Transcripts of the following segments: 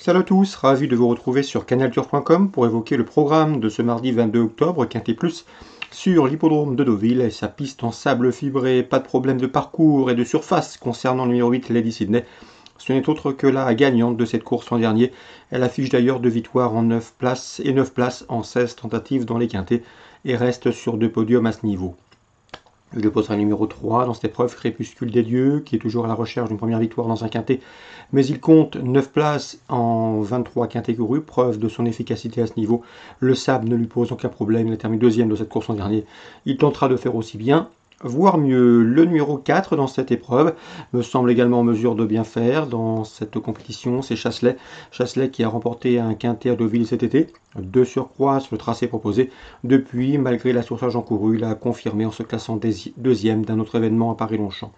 Salut à tous, ravi de vous retrouver sur canaltour.com pour évoquer le programme de ce mardi 22 octobre, Quintet Plus, sur l'hippodrome de Deauville et sa piste en sable fibré. Pas de problème de parcours et de surface concernant le numéro 8, Lady Sydney. Ce n'est autre que la gagnante de cette course l'an dernier. Elle affiche d'ailleurs 2 victoires en 9 places et 9 places en 16 tentatives dans les quintets et reste sur 2 podiums à ce niveau. Je déposerai le numéro 3 dans cette épreuve, Crépuscule des Dieux, qui est toujours à la recherche d'une première victoire dans un quintet. Mais il compte 9 places en 23 quintets courus, preuve de son efficacité à ce niveau. Le sable ne lui pose aucun problème, il a terminé deuxième de cette course l'an dernier. Il tentera de faire aussi bien, voire mieux. Le numéro 4 dans cette épreuve me semble également en mesure de bien faire dans cette compétition, c'est Chasselet. Chasselet qui a remporté un quintet à Deauville cet été, 2 surcroît sur le tracé proposé. Depuis, malgré la surcharge encourue, il a confirmé en se classant deuxième d'un autre événement à Paris-Longchamp.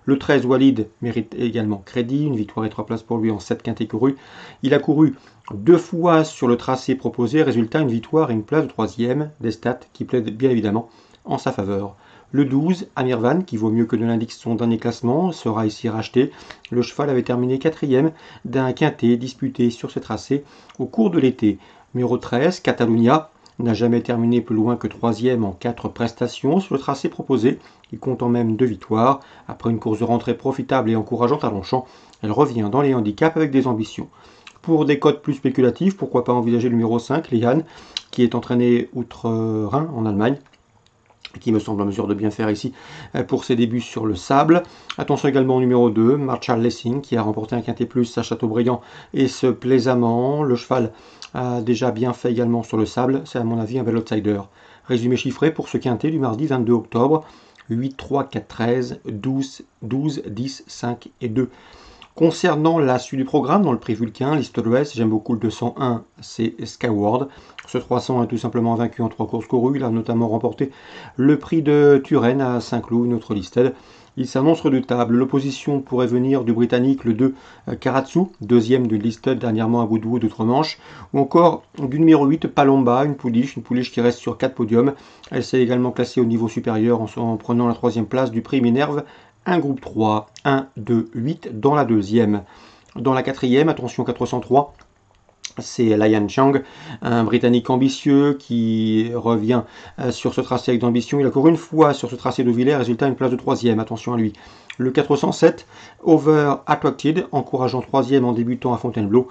Le 13 Walid mérite également crédit, une victoire et 3 places pour lui en 7 quintets courus. Il a couru 2 fois sur le tracé proposé, résultat une victoire et une place de 3e, des stats qui plaident bien évidemment en sa faveur. Le 12, Amirvan, qui vaut mieux que ne l'indique son dernier classement, sera ici racheté. Le cheval avait terminé 4e d'un quintet disputé sur ce tracé au cours de l'été. Numéro 13, Catalunya, n'a jamais terminé plus loin que 3e en 4 prestations sur le tracé proposé. Il compte en même 2 victoires. Après une course de rentrée profitable et encourageante à Longchamp, elle revient dans les handicaps avec des ambitions. Pour des cotes plus spéculatives, pourquoi pas envisager le numéro 5, Lihan, qui est entraîné outre-Rhin en Allemagne, qui me semble en mesure de bien faire ici pour ses débuts sur le sable. Attention également au numéro 2, Marshall Lessing, qui a remporté un quintet plus à Châteaubriand et ce plaisamment. Le cheval a déjà bien fait également sur le sable, c'est à mon avis un bel outsider. Résumé chiffré pour ce quintet du mardi 22 octobre, 8, 3, 4, 13, 12, 10, 5 et 2. Concernant la suite du programme, dans le prix Vulcain, liste de l'Ouest, j'aime beaucoup le 201, c'est Skyward. Ce 300 est tout simplement vaincu en 3 courses courues. Il a notamment remporté le prix de Turenne à Saint-Cloud, une autre listed. Il s'annonce redoutable. L'opposition pourrait venir du Britannique, le 2 Karatsu, deuxième d'une listed dernièrement à Woodwood outre-Manche, ou encore du numéro 8 Palomba, une pouliche qui reste sur 4 podiums. Elle s'est également classée au niveau supérieur en prenant la 3e place du prix Minerve. Un groupe 3, 1, 2, 8 dans la 2e. Dans la 4e, attention 403, c'est Lian Chang, un Britannique ambitieux qui revient sur ce tracé avec d'ambition. Il a couru une fois sur ce tracé de Villers, résultat une place de 3e, attention à lui. Le 407, Over Attracted, encourageant 3e en débutant à Fontainebleau,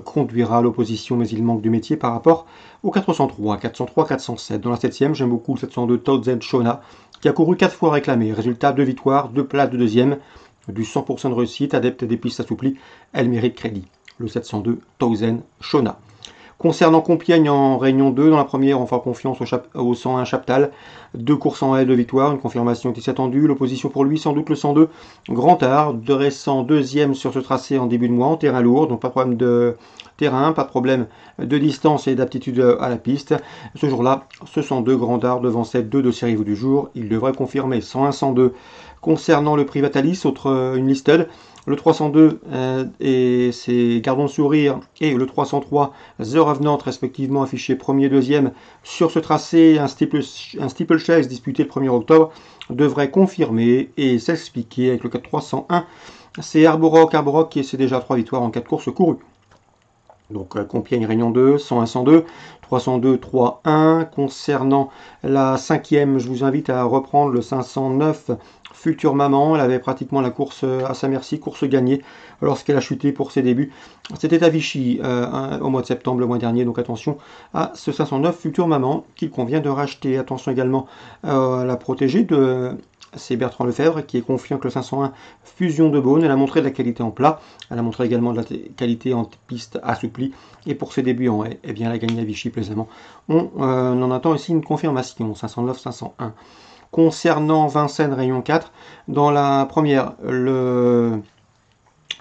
conduira l'opposition, mais il manque de métier par rapport au 403, 407. Dans la 7e, j'aime beaucoup le 702 Townsend Shona, qui a couru 4 fois réclamé. Résultat, 2 victoires, 2 places de 2e, du 100% de réussite, adepte des pistes assouplies, elle mérite crédit. Le 702 Townsend Shona. Concernant Compiègne en Réunion 2, dans la première, on fera confiance au 101 Chaptal. 2 courses en haie, 2 victoires, une confirmation était attendue. L'opposition pour lui, sans doute le 102 Grand Art, dressant 2e sur ce tracé en début de mois, en terrain lourd, donc pas de problème de terrain, pas de problème de distance et d'aptitude à la piste. Ce jour-là, ce sont 2 Grand Art devant cette 2 de série du jour. Il devrait confirmer 101-102. Concernant le prix Vatalis, une listed, le 302 et ses Gardons de Sourire et le 303 The Revenant respectivement affichés 1er et 2e sur ce tracé, un steeplechase disputé le 1er octobre devrait confirmer et s'expliquer avec le 4301. C'est Arborock qui c'est déjà 3 victoires en 4 courses courues. Donc Compiègne Réunion 2, 101-102, 302, 3-1. Concernant la 5e, je vous invite à reprendre le 509 Future Maman. Elle avait pratiquement la course à sa merci, course gagnée lorsqu'elle a chuté pour ses débuts. C'était à Vichy au mois de septembre, le mois dernier, donc attention à ce 509 Future Maman qu'il convient de racheter. Attention également à la protégée de... C'est Bertrand Lefebvre qui est confiant que le 501 Fusion de Beaune. Elle a montré de la qualité en plat. Elle a montré également de la qualité en piste assouplie. Et pour ses débuts en haie, eh bien, elle a gagné à Vichy plaisamment. On en attend ici une confirmation. 509-501. Concernant Vincennes Réunion 4, dans la première, le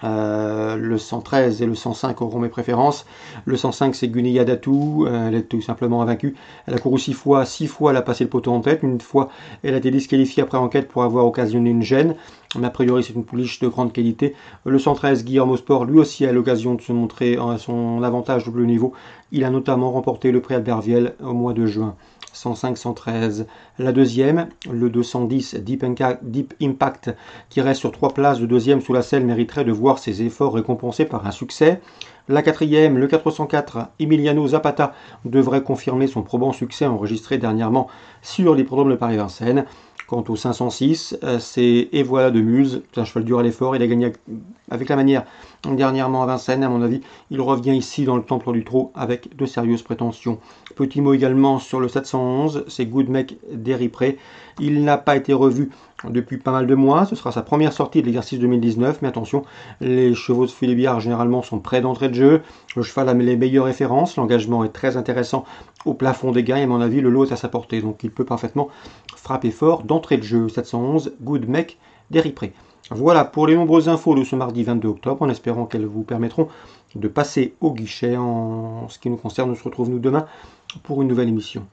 113 et le 105 auront mes préférences. Le 105 c'est Gunia Datou, elle est tout simplement invaincue. Elle a couru 6 fois elle a passé le poteau en tête. Une fois elle a été disqualifiée après enquête pour avoir occasionné une gêne. Mais a priori c'est une pouliche de grande qualité. Le 113 Guillermo Sport lui aussi a l'occasion de se montrer son avantage double niveau. Il a notamment remporté le prix Alberviel au mois de juin. 105-113. La deuxième, le 210 Deep Impact, qui reste sur 3 places de deuxième sous la selle, mériterait de voir ses efforts récompensés par un succès. La quatrième, le 404, Emiliano Zapata, devrait confirmer son probant succès enregistré dernièrement sur l'hippodrome de Paris-Vincennes. Quant au 506, c'est Et voilà de Muse, c'est un cheval dur à l'effort, il a gagné avec la manière dernièrement à Vincennes, à mon avis, il revient ici dans le temple du trot avec de sérieuses prétentions. Petit mot également sur le 711, c'est Good Mec d'Eripré. Il n'a pas été revu depuis pas mal de mois, ce sera sa première sortie de l'exercice 2019, mais attention, les chevaux de Philibert généralement sont prêts d'entrée de jeu, le cheval a les meilleures références, l'engagement est très intéressant au plafond des gains, et à mon avis le lot est à sa portée, donc il peut parfaitement frapper fort d'entrée de jeu. 711, Good Mec d'Eripré. Voilà pour les nombreuses infos de ce mardi 22 octobre, en espérant qu'elles vous permettront de passer au guichet. En ce qui nous concerne, on se retrouve nous demain pour une nouvelle émission.